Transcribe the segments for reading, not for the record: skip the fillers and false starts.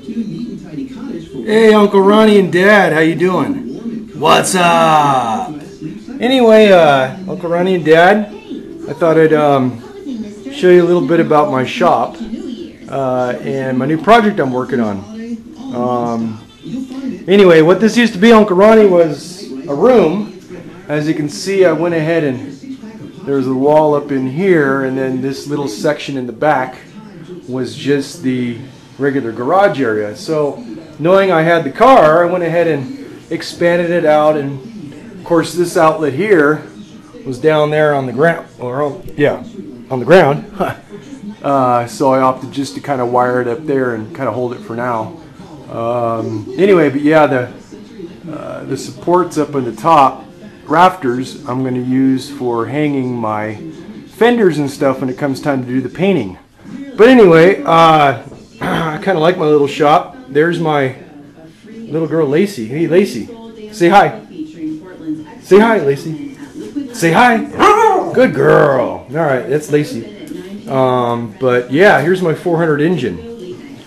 Hey, Uncle Ronnie and Dad, how you doing? What's up? Anyway, Uncle Ronnie and Dad, I thought I'd show you a little bit about my shop and my new project I'm working on. Anyway, what this used to be, Uncle Ronnie, was a room. As you can see, I went ahead and there's a wall up in here, and then this little section in the back was just the regular garage area. So knowing I had the car, I went ahead and expanded it out, and of course this outlet here was down there on the ground, or yeah, on the ground. So I opted just to kind of wire it up there and kind of hold it for now. Anyway, but yeah, the supports up on the top, rafters, I'm going to use for hanging my fenders and stuff when it comes time to do the painting. But anyway, I kind of like my little shop. There's my little girl Lacey. Hey Lacey, say hi. Say hi, Lacey. Say hi. Good girl. All right, that's Lacey. But yeah, here's my 400 engine.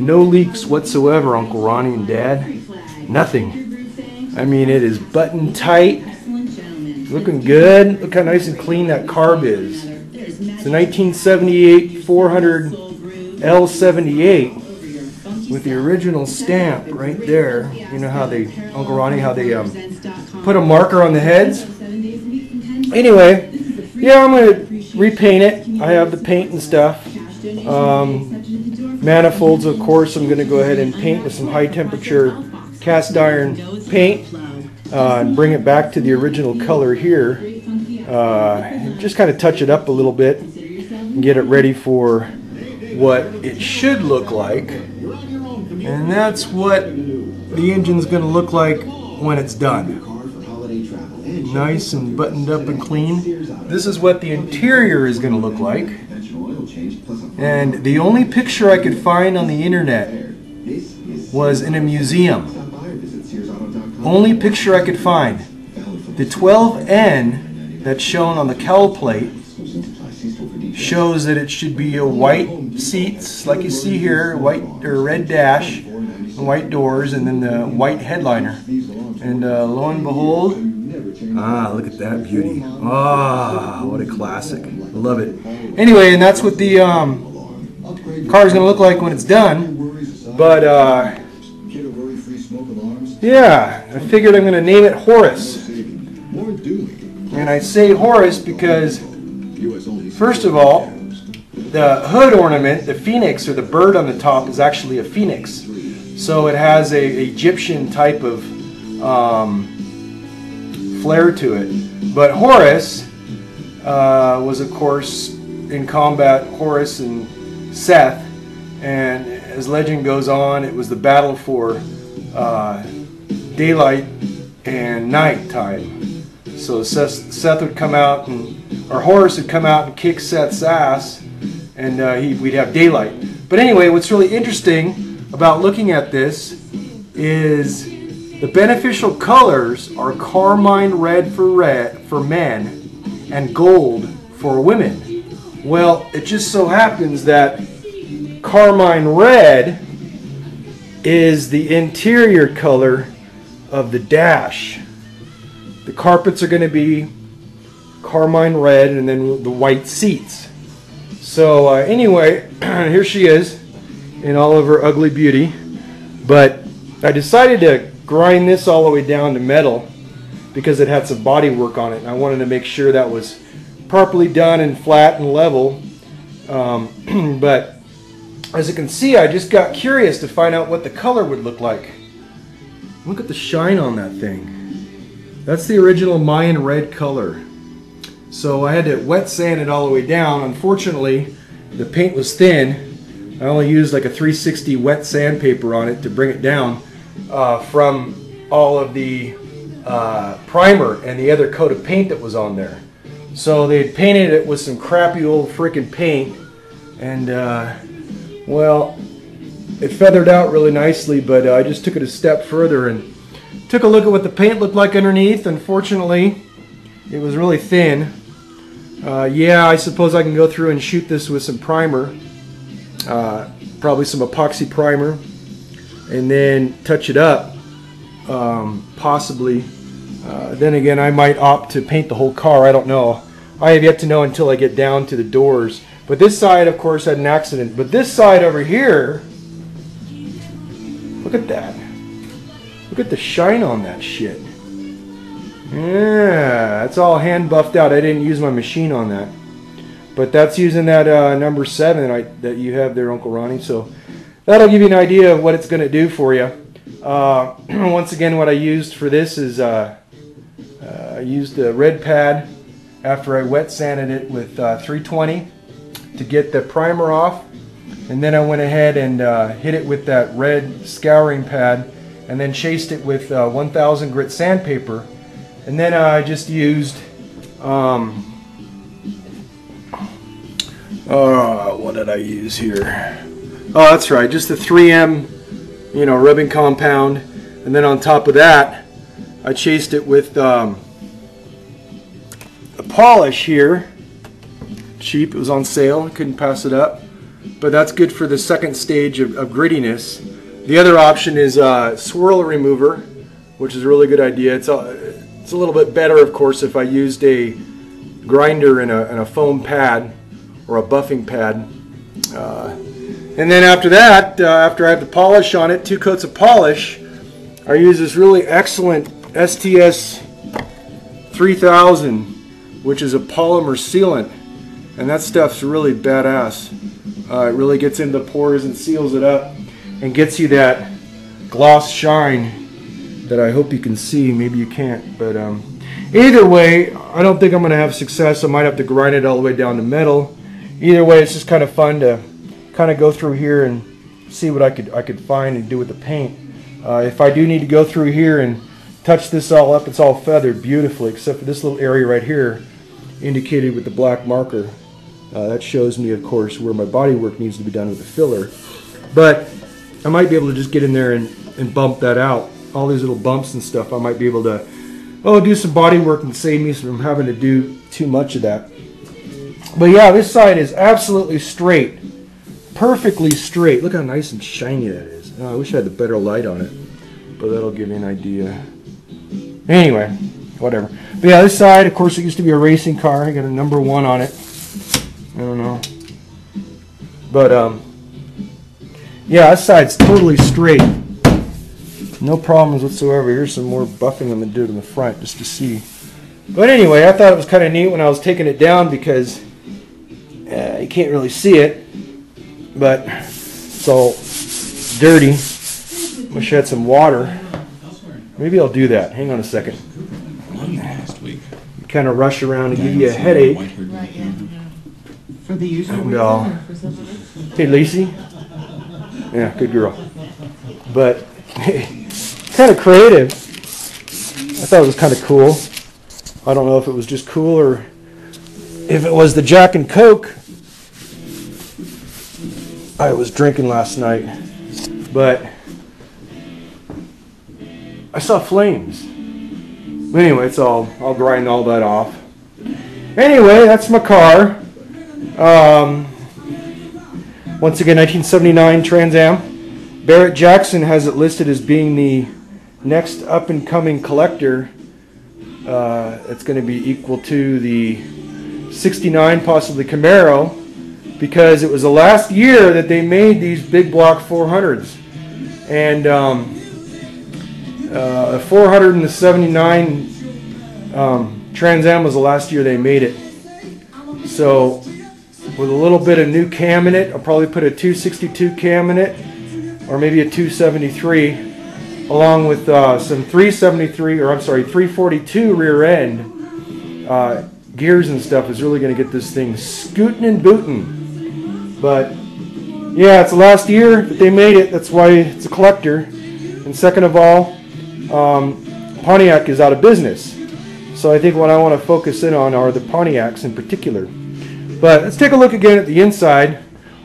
No leaks whatsoever, Uncle Ronnie and Dad. Nothing. I mean, it is button tight. Looking good. Look how nice and clean that carb is. It's a 1978 400 L78 with the original stamp right there. You know how they, Uncle Ronnie, how they put a marker on the heads. Anyway, yeah, I'm going to repaint it. I have the paint and stuff. Manifolds, of course, I'm going to go ahead and paint with some high temperature cast iron paint and bring it back to the original color here. Just kind of touch it up a little bit and get it ready for what it should look like. And that's what the engine's going to look like when it's done. Nice and buttoned up and clean. This is what the interior is going to look like. And the only picture I could find on the internet was in a museum. Only picture I could find. The 12N that's shown on the cowl plate shows that it should be a white seats, like you see here, white or red dash, white doors, and then the white headliner. And lo and behold, look at that beauty. What a classic. I love it. Anyway, and that's what the car is going to look like when it's done. But yeah, I figured I'm going to name it Horus. And I say Horus because, first of all, the hood ornament, the phoenix or the bird on the top, is actually a phoenix. So it has a Egyptian type of flair to it. But Horus was, of course, in combat, Horus and Seth. And as legend goes on, it was the battle for daylight and night time. So Seth would come out, or Horus would come out and kick Seth's ass, and we'd have daylight. But anyway, what's really interesting about looking at this is the beneficial colors are carmine red for men and gold for women. Well, it just so happens that carmine red is the interior color of the dash. The carpets are going to be carmine red, and then the white seats. So anyway, here she is in all of her ugly beauty. But I decided to grind this all the way down to metal because it had some body work on it, and I wanted to make sure that was properly done and flat and level. But as you can see, I just got curious to find out what the color would look like. Look at the shine on that thing. That's the original Mayan red color. So I had to wet sand it all the way down. Unfortunately, the paint was thin. I only used like a 360 wet sandpaper on it to bring it down from all of the primer and the other coat of paint that was on there. So they painted it with some crappy old freaking paint, and well, it feathered out really nicely, but I just took it a step further and took a look at what the paint looked like underneath. Unfortunately, it was really thin. Yeah, I suppose I can go through and shoot this with some primer. probably some epoxy primer, and then touch it up, possibly. Then again, I might opt to paint the whole car. I don't know. I have yet to know until I get down to the doors. But this side, of course, had an accident. But this side over here, look at that. Look at the shine on that shit. Yeah, it's all hand buffed out. I didn't use my machine on that. But that's using that number 7 that you have there, Uncle Ronnie. So that'll give you an idea of what it's going to do for you. Once again, what I used for this is I used a red pad after I wet sanded it with 320 to get the primer off, and then I went ahead and hit it with that red scouring pad, and then chased it with 1000 grit sandpaper, and then I just used what did I use here? Oh, that's right, just the 3M, you know, rubbing compound, and then on top of that I chased it with a polish here. Cheap, it was on sale, I couldn't pass it up, but that's good for the second stage of grittiness. The other option is swirl remover, which is a really good idea. It's a little bit better, of course, if I used a grinder and a foam pad or a buffing pad. And then after that, after I have the polish on it, 2 coats of polish, I use this really excellent STS 3000, which is a polymer sealant, and that stuff's really badass. It really gets into the pores and seals it up and gets you that gloss shine that I hope you can see. Maybe you can't, but either way, I don't think I'm going to have success. I might have to grind it all the way down to metal. Either way, it's just kind of fun to kind of go through here and see what I could find and do with the paint. If I do need to go through here and touch this all up, it's all feathered beautifully, except for this little area right here indicated with the black marker. That shows me, of course, where my body work needs to be done with the filler. But I might be able to just get in there and bump that out. All these little bumps and stuff, I might be able to do some body work and save me from having to do too much of that. But yeah, this side is absolutely straight. Perfectly straight. Look how nice and shiny that is. Oh, I wish I had the better light on it, but that'll give you an idea. Anyway, whatever. But yeah, this side, of course, it used to be a racing car. I got a number 1 on it. I don't know. But, yeah, this side's totally straight. No problems whatsoever. Here's some more buffing I'm going to do to the front just to see. But anyway, I thought it was kind of neat when I was taking it down because you can't really see it. But it's all dirty. Wish I had some water. Maybe I'll do that. Hang on a second. Kind of rush around and give you a headache. For the usual and, hey, Lacey. Yeah, good girl. But kind of creative. I thought it was kind of cool. I don't know if it was just cool or if it was the Jack and Coke I was drinking last night. But I saw flames. But anyway, it's all, I'll grind all that off. Anyway, that's my car. Once again, 1979 Trans Am. Barrett Jackson has it listed as being the next up-and-coming collector. It's going to be equal to the 69, possibly Camaro, because it was the last year that they made these big block 400s. And the 400 and the 79 Trans Am was the last year they made it. So with a little bit of new cam in it, I'll probably put a 262 cam in it, or maybe a 273, along with some 373, or I'm sorry, 342 rear end gears and stuff is really going to get this thing scooting and booting. But yeah, it's the last year that they made it. That's why it's a collector. And second of all, Pontiac is out of business. So I think what I want to focus in on are the Pontiacs in particular. But let's take a look again at the inside.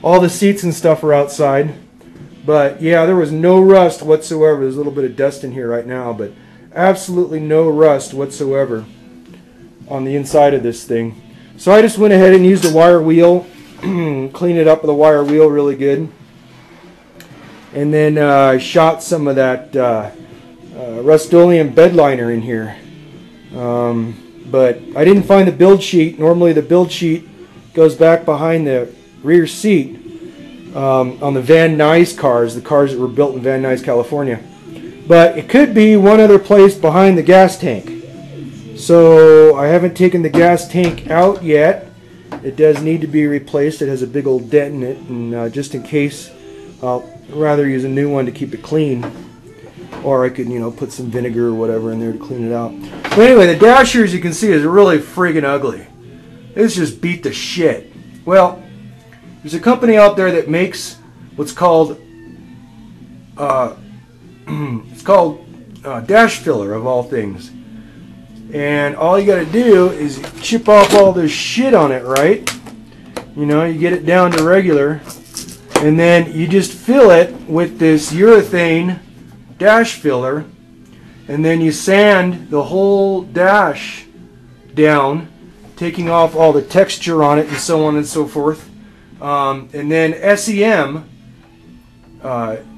All the seats and stuff are outside. But yeah, there was no rust whatsoever. There's a little bit of dust in here right now, but absolutely no rust whatsoever on the inside of this thing. So I just went ahead and used a wire wheel, cleaned it up with a wire wheel really good. and then I shot some of that Rust-Oleum bed liner in here. But I didn't find the build sheet. Normally the build sheet goes back behind the rear seat on the Van Nuys cars, the cars that were built in Van Nuys, California. But it could be one other place behind the gas tank. So I haven't taken the gas tank out yet. It does need to be replaced. It has a big old dent in it, and just in case, I'll rather use a new one to keep it clean. Or I could, you know, put some vinegar or whatever in there to clean it out. But anyway, the dasher, as you can see, is really friggin' ugly. It's just beat the shit. Well, there's a company out there that makes what's called dash filler, of all things. And all you got to do is chip off all this shit on it, right? You know, you get it down to regular, and then you just fill it with this urethane dash filler, and then you sand the whole dash down, taking off all the texture on it and so on and so forth. And then SEM,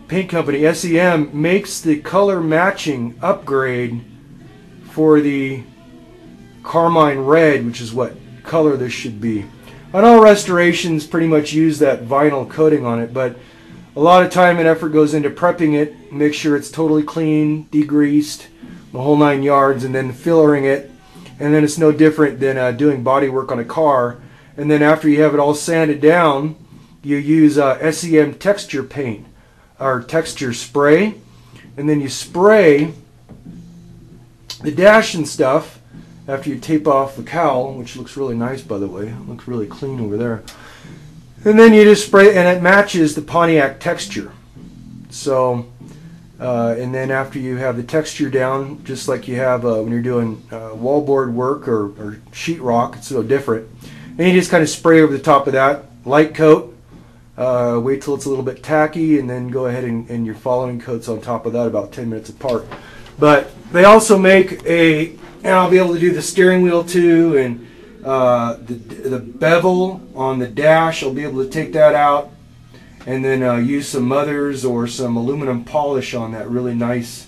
paint company SEM, makes the color matching upgrade for the carmine red, which is what color this should be. I know restorations pretty much use that vinyl coating on it, but a lot of time and effort goes into prepping it, make sure it's totally clean, degreased, the whole 9 yards, and then fillering it. And then it's no different than doing body work on a car. And then after you have it all sanded down, you use SEM texture paint or texture spray, and then you spray the dash and stuff after you tape off the cowl, which looks really nice, by the way. It looks really clean over there. And then you just spray, and it matches the Pontiac texture. So, and then after you have the texture down, just like you have when you're doing wallboard work or sheetrock, it's no different. And you just kind of spray over the top of that, light coat, wait till it's a little bit tacky, and then go ahead and your following coats on top of that about 10 minutes apart. But they also make and I'll be able to do the steering wheel too, and the bevel on the dash, I'll be able to take that out and then use some mothers or some aluminum polish on that, really nice.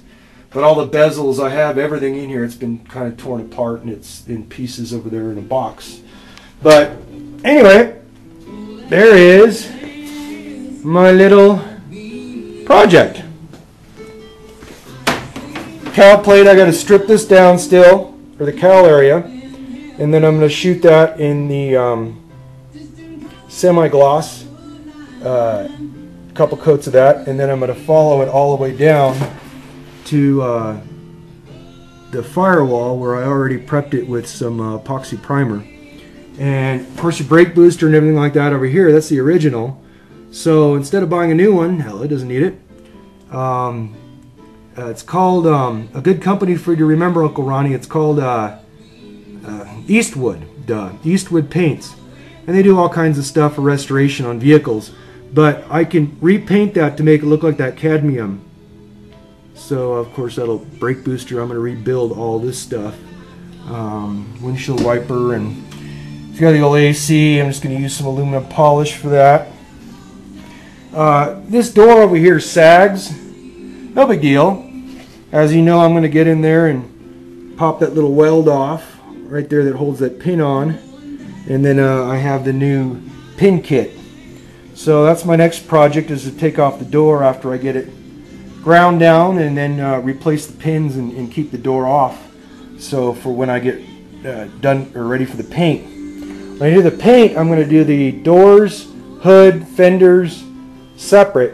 But all the bezels, I have everything in here. It's been kind of torn apart and it's in pieces over there in a box. But anyway, there is my little project. Cowl plate, I got to strip this down still for the cowl area, and then I'm going to shoot that in the semi-gloss, a couple coats of that, and then I'm going to follow it all the way down to the firewall where I already prepped it with some epoxy primer. And of course your brake booster and everything like that over here, that's the original. So instead of buying a new one, hell, it doesn't need it. It's called, a good company for you to remember, Uncle Ronnie, it's called Eastwood Paints. And they do all kinds of stuff for restoration on vehicles. But I can repaint that to make it look like that cadmium. So of course that'll brake booster, I'm going to rebuild all this stuff. Windshield wiper, and if you got the old AC, I'm just going to use some aluminum polish for that. This door over here sags. No big deal. As you know, I'm going to get in there and pop that little weld off right there that holds that pin on. And then I have the new pin kit. So that's my next project, is to take off the door after I get it ground down, and then replace the pins and keep the door off. So for when I get done or ready for the paint. When I do the paint, I'm going to do the doors, hood, fenders separate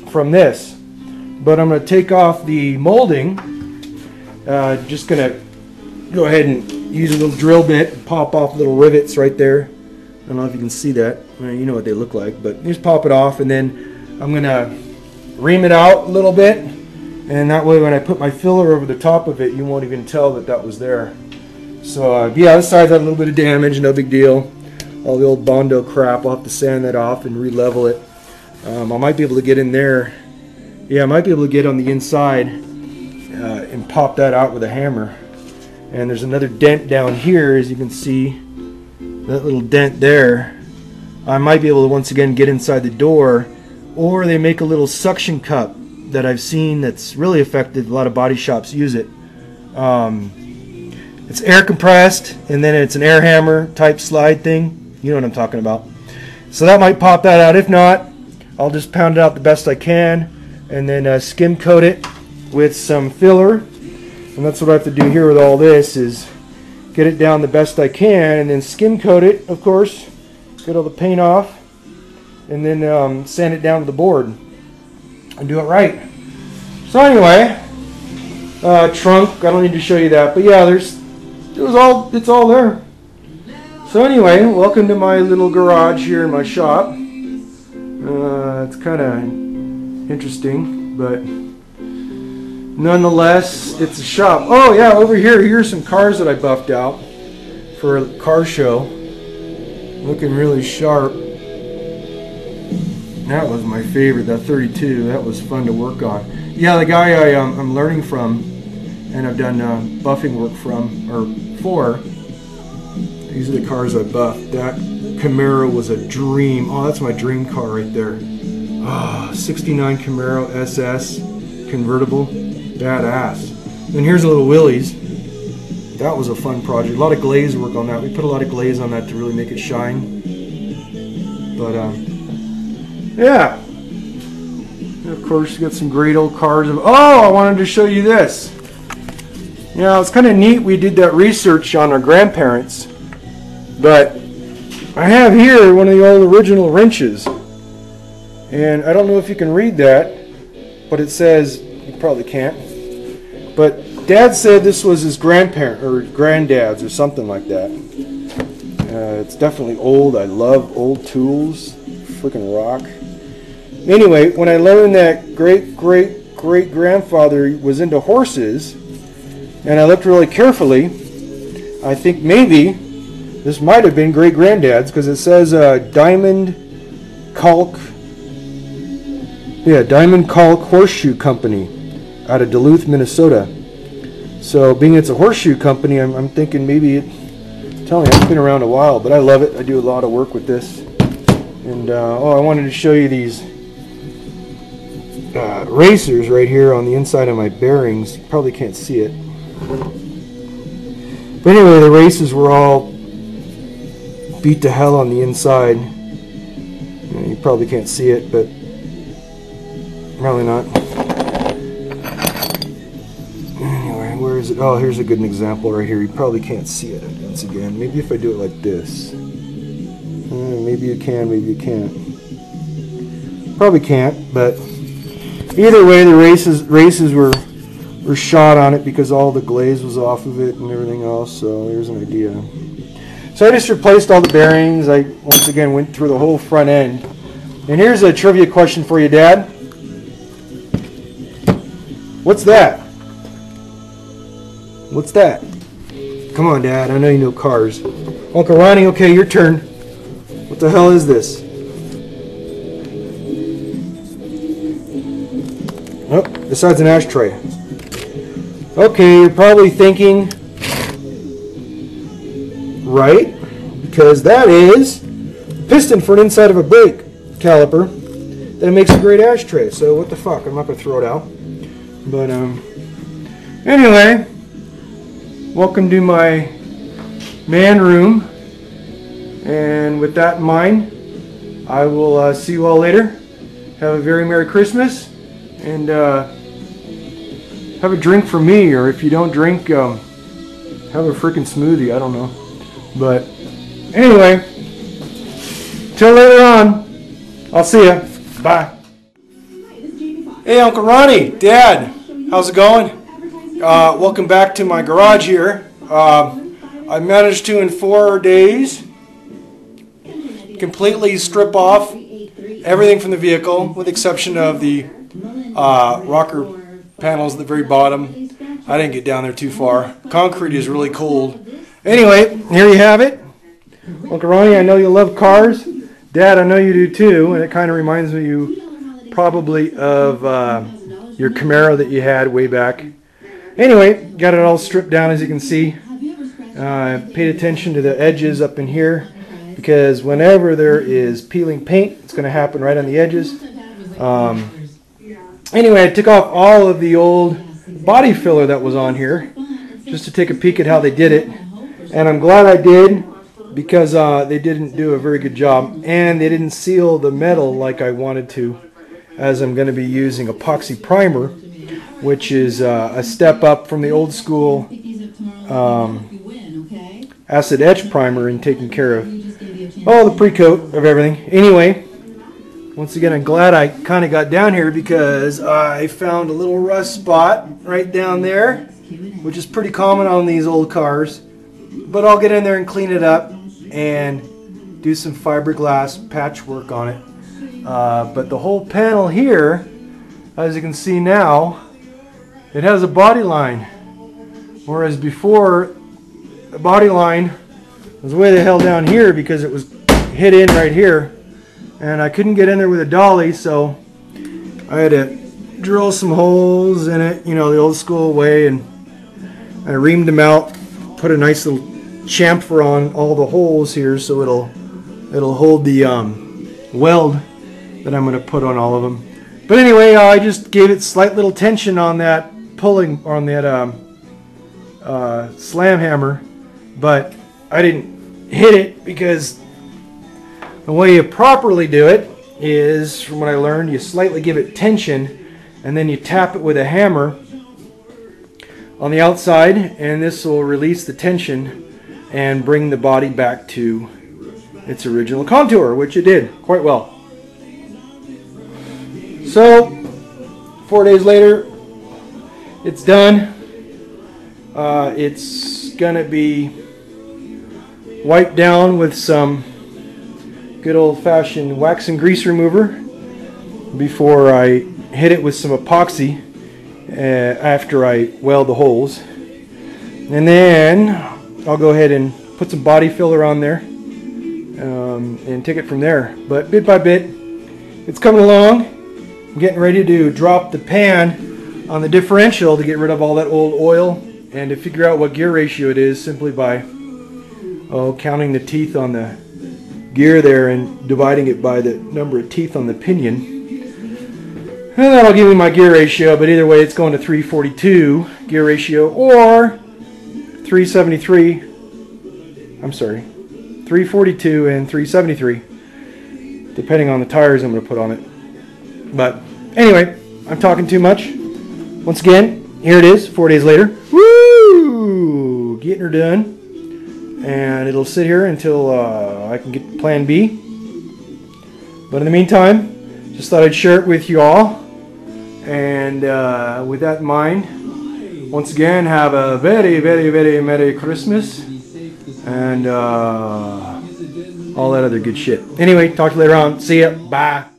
from this. But I'm going to take off the molding. Just going to go ahead and use a little drill bit and pop off little rivets right there. I don't know if you can see that. Well, you know what they look like, but just pop it off, and then I'm going to ream it out a little bit, and that way when I put my filler over the top of it, you won't even tell that that was there. So yeah, this side's had a little bit of damage, no big deal. All the old Bondo crap, I'll have to sand that off and re-level it. I might be able to get in there. Yeah, I might be able to get on the inside and pop that out with a hammer. And there's another dent down here, as you can see. That little dent there. I might be able to once again get inside the door or they make a little suction cup that I've seen that's really effective. A lot of body shops use it. It's air compressed, and then it's an air hammer type slide thing. You know what I'm talking about. So that might pop that out. If not, I'll just pound it out the best I can, and then skim coat it with some filler. And that's what I have to do here with all this, is get it down the best I can, and then skim coat it, of course, get all the paint off, and then sand it down to the board and do it right. So anyway, trunk, I don't need to show you that, but yeah, it's all there. So anyway, welcome to my little garage here in my shop. It's kind of interesting, but nonetheless, it's a shop. Oh yeah, over here, here's some cars that I buffed out for a car show. Looking really sharp. That was my favorite, that 32. That was fun to work on. Yeah, the guy I'm learning from, and I've done buffing work for. These are the cars I buffed. That Camaro was a dream. Oh, that's my dream car right there. Ah, 69 Camaro SS convertible. Badass. And here's a little Willys. That was a fun project. A lot of glaze work on that. We put a lot of glaze on that to really make it shine. But yeah. And of course, you got some great old cars. Oh, I wanted to show you this. You know, it's kind of neat. We did that research on our grandparents. But I have here one of the old original wrenches. And I don't know if you can read that, but it says, you probably can't. But Dad said this was his grandparent or granddad's or something like that. It's definitely old. I love old tools. Freaking rock. Anyway, when I learned that great-great-great-grandfather was into horses, and I looked really carefully, I think maybe this might have been great-granddad's, because it says Diamond Calk Horseshoe Company out of Duluth, Minnesota. So being it's a horseshoe company, I'm thinking maybe it's been around a while, but I love it. I do a lot of work with this. And I wanted to show you these racers right here on the inside of my bearings. You probably can't see it. But anyway, the races were all beat to hell on the inside. You probably can't see it, but probably not. Anyway, where is it? Oh, here's a good example right here. You probably can't see it once again. Maybe if I do it like this. Maybe you can, maybe you can't. Probably can't, but either way, the races were shot on it because all the glaze was off of it and everything else. So there's an idea. So I just replaced all the bearings. I once again went through the whole front end. And here's a trivia question for you, Dad. What's that? What's that? Come on, Dad. I know you know cars. Uncle Ronnie, okay, your turn. What the hell is this? Oh, besides an ashtray. Okay, you're probably thinking, right? Because that is a piston for an inside of a brake caliper that makes a great ashtray. So what the fuck? I'm not going to throw it out. But anyway, welcome to my man room. And with that in mind, I will see you all later. Have a very Merry Christmas. And have a drink for me. Or if you don't drink, have a freaking smoothie. I don't know. But anyway, till later on, I'll see ya. Bye. Hey, Uncle Ronnie, Dad, how's it going? Welcome back to my garage here. I managed to, in 4 days, completely strip off everything from the vehicle, with the exception of the rocker panels at the very bottom. I didn't get down there too far. Concrete is really cold. Anyway, here you have it. Uncle Ronnie, I know you love cars. Dad, I know you do too, and it kind of reminds me probably of your Camaro that you had way back. Anyway, got it all stripped down, as you can see. Paid attention to the edges up in here, because whenever there is peeling paint, it's going to happen right on the edges. Anyway, I took off all of the old body filler that was on here just to take a peek at how they did it. And I'm glad I did, because they didn't do a very good job. And they didn't seal the metal like I wanted to, as I'm going to be using epoxy primer, which is a step up from the old school acid etch primer and taking care of the pre-coat of everything. Anyway, once again, I'm glad I kind of got down here, because I found a little rust spot right down there, which is pretty common on these old cars. But I'll get in there and clean it up and do some fiberglass patchwork on it. But the whole panel here, as you can see now, it has a body line. Whereas before, the body line was way the hell down here because it was hit in right here. And I couldn't get in there with a dolly, so I had to drill some holes in it, you know, the old school way, and I reamed them out, put a nice little chamfer on all the holes here so it'll hold the weld that I'm going to put on all of them. But anyway, I just gave it slight little tension on that pulling, on that slam hammer, but I didn't hit it, because the way you properly do it is, from what I learned, you slightly give it tension and then you tap it with a hammer on the outside, and this will release the tension and bring the body back to its original contour, which it did quite well. So 4 days later, it's done. It's gonna be wiped down with some good old-fashioned wax and grease remover before I hit it with some epoxy after I weld the holes. And then I'll go ahead and put some body filler on there and take it from there. But bit by bit, it's coming along. I'm getting ready to drop the pan on the differential to get rid of all that old oil, and to figure out what gear ratio it is simply by counting the teeth on the gear there and dividing it by the number of teeth on the pinion. And that'll give me my gear ratio, but either way it's going to 342 gear ratio or 373. I'm sorry, 342 and 373, depending on the tires I'm going to put on it. But anyway, I'm talking too much. Once again, here it is, 4 days later. Woo! Getting her done. And it'll sit here until I can get plan B. But in the meantime, just thought I'd share it with you all. And with that in mind, once again, have a very, very, very Merry Christmas. And all that other good shit. Anyway, talk to you later on. See ya. Bye.